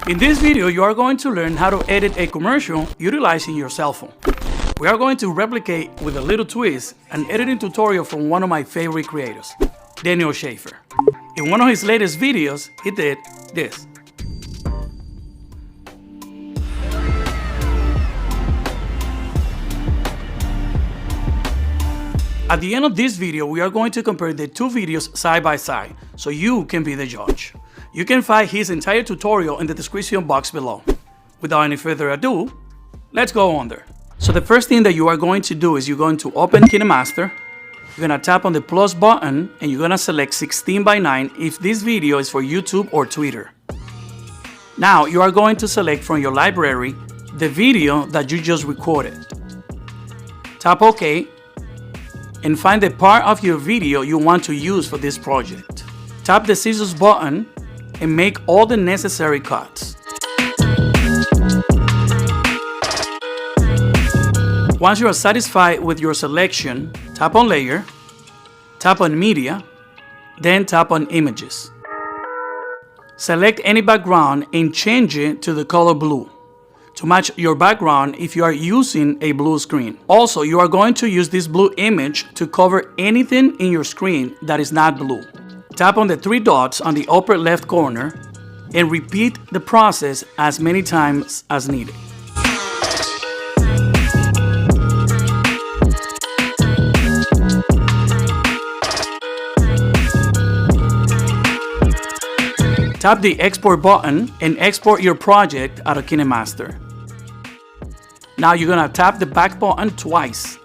In this video, you are going to learn how to edit a commercial utilizing your cell phone. We are going to replicate with a little twist an editing tutorial from one of my favorite creators, Schiffer. In one of his latest videos, he did this. At the end of this video, we are going to compare the two videos side by side, so you can be the judge. You can find his entire tutorial in the description box below. Without any further ado, let's go on there. So the first thing that you are going to do is you're going to open KineMaster. You're going to tap on the plus button and you're going to select 16:9 if this video is for YouTube or Twitter. Now you are going to select from your library the video that you just recorded. Tap OK and find the part of your video you want to use for this project. Tap the scissors button and make all the necessary cuts. Once you are satisfied with your selection, tap on Layer, tap on Media, then tap on Images. Select any background and change it to the color blue to match your background if you are using a blue screen. Also, you are going to use this blue image to cover anything in your screen that is not blue. Tap on the three dots on the upper left corner and repeat the process as many times as needed. Tap the export button and export your project out of KineMaster. Now you're gonna tap the back button twice.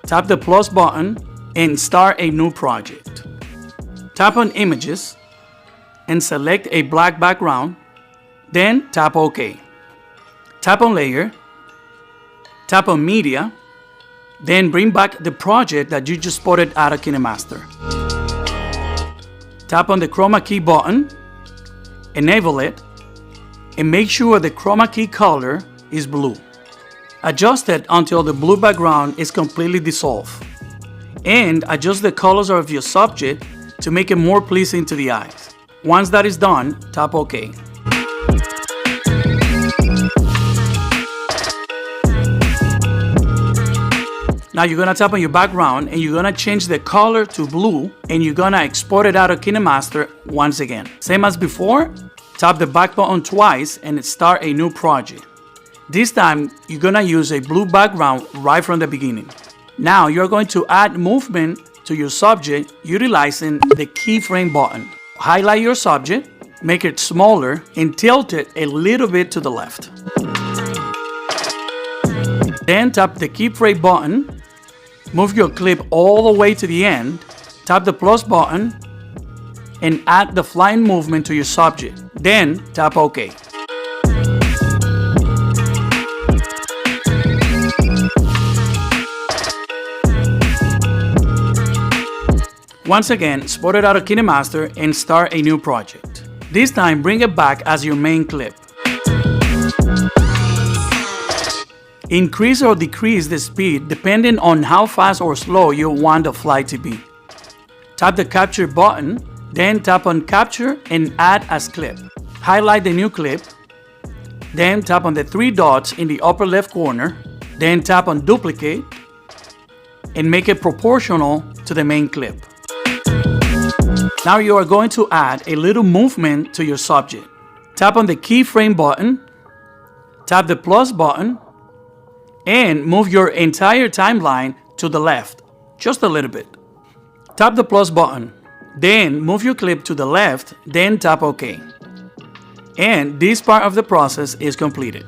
Tap the plus button and start a new project. Tap on Images and select a black background, then tap OK. Tap on Layer, tap on Media, then bring back the project that you just exported out of KineMaster. Tap on the Chroma key button, enable it, and make sure the Chroma key color is blue. Adjust it until the blue background is completely dissolved. And adjust the colors of your subject to make it more pleasing to the eyes. Once that is done, tap OK. Now you're gonna tap on your background and you're gonna change the color to blue and you're gonna export it out of KineMaster once again. Same as before, tap the back button twice and start a new project. This time, you're gonna use a blue background right from the beginning. Now you're going to add movement to your subject utilizing the keyframe button. Highlight your subject, make it smaller, and tilt it a little bit to the left. Then tap the keyframe button, move your clip all the way to the end, tap the plus button, and add the flying movement to your subject. Then tap OK. Once again, export it out of KineMaster and start a new project. This time, bring it back as your main clip. Increase or decrease the speed depending on how fast or slow you want the flight to be. Tap the Capture button, then tap on Capture and Add as Clip. Highlight the new clip, then tap on the three dots in the upper left corner, then tap on Duplicate and make it proportional to the main clip. Now you are going to add a little movement to your subject. Tap on the keyframe button, tap the plus button, and move your entire timeline to the left, just a little bit. Tap the plus button, then move your clip to the left, then tap OK. And this part of the process is completed.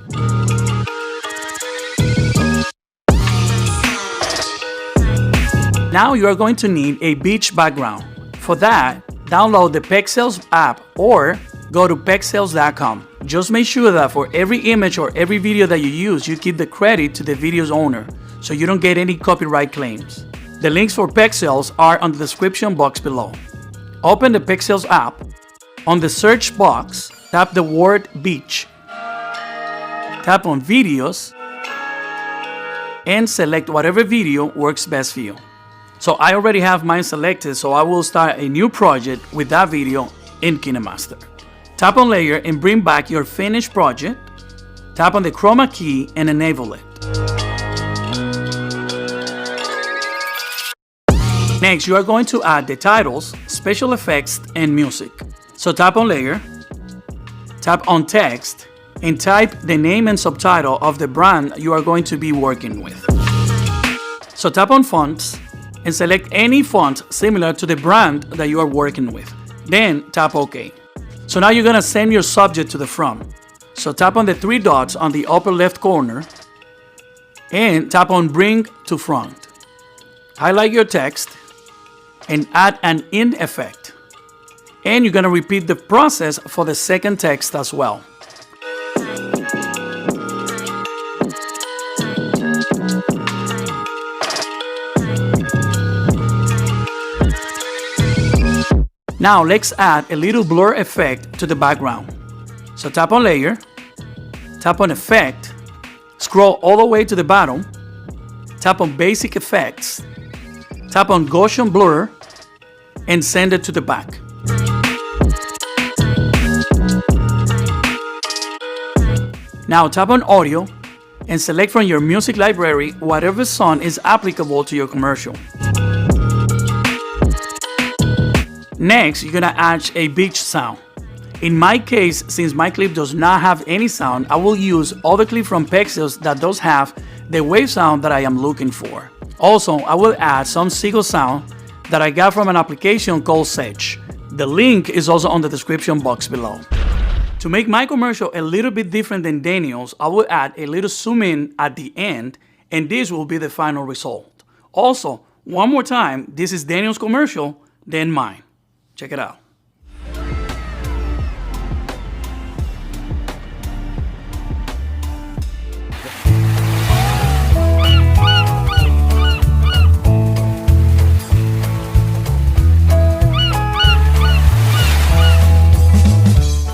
Now you are going to need a beach background. For that, download the Pexels app or go to Pexels.com. Just make sure that for every image or every video that you use, you keep the credit to the video's owner so you don't get any copyright claims. The links for Pexels are on the description box below. Open the Pexels app. On the search box, tap the word beach. Tap on Videos and select whatever video works best for you. So I already have mine selected, so I will start a new project with that video in KineMaster. Tap on Layer and bring back your finished project. Tap on the Chroma key and enable it. Next, you are going to add the titles, special effects, and music. So tap on Layer, tap on Text, and type the name and subtitle of the brand you are going to be working with. So tap on Fonts and select any font similar to the brand that you are working with. Then tap OK. So now you're going to send your subject to the front. So tap on the three dots on the upper left corner and tap on Bring to Front. Highlight your text and add an in effect. And you're going to repeat the process for the second text as well. Now let's add a little blur effect to the background. So tap on Layer, tap on Effect, scroll all the way to the bottom, tap on Basic Effects, tap on Gaussian Blur, and send it to the back. Now tap on Audio and select from your music library whatever song is applicable to your commercial. Next, you're gonna add a beach sound. In my case, since my clip does not have any sound, I will use other clip from Pexels that does have the wave sound that I am looking for. Also, I will add some seagull sound that I got from an application called Sedge. The link is also on the description box below. To make my commercial a little bit different than Daniel's, I will add a little zoom in at the end, and this will be the final result. Also, one more time, this is Daniel's commercial, then mine. Check it out.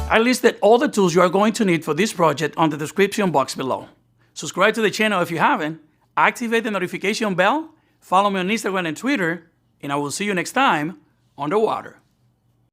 I listed all the tools you are going to need for this project on the description box below. Subscribe to the channel if you haven't, activate the notification bell, follow me on Instagram and Twitter, and I will see you next time underwater.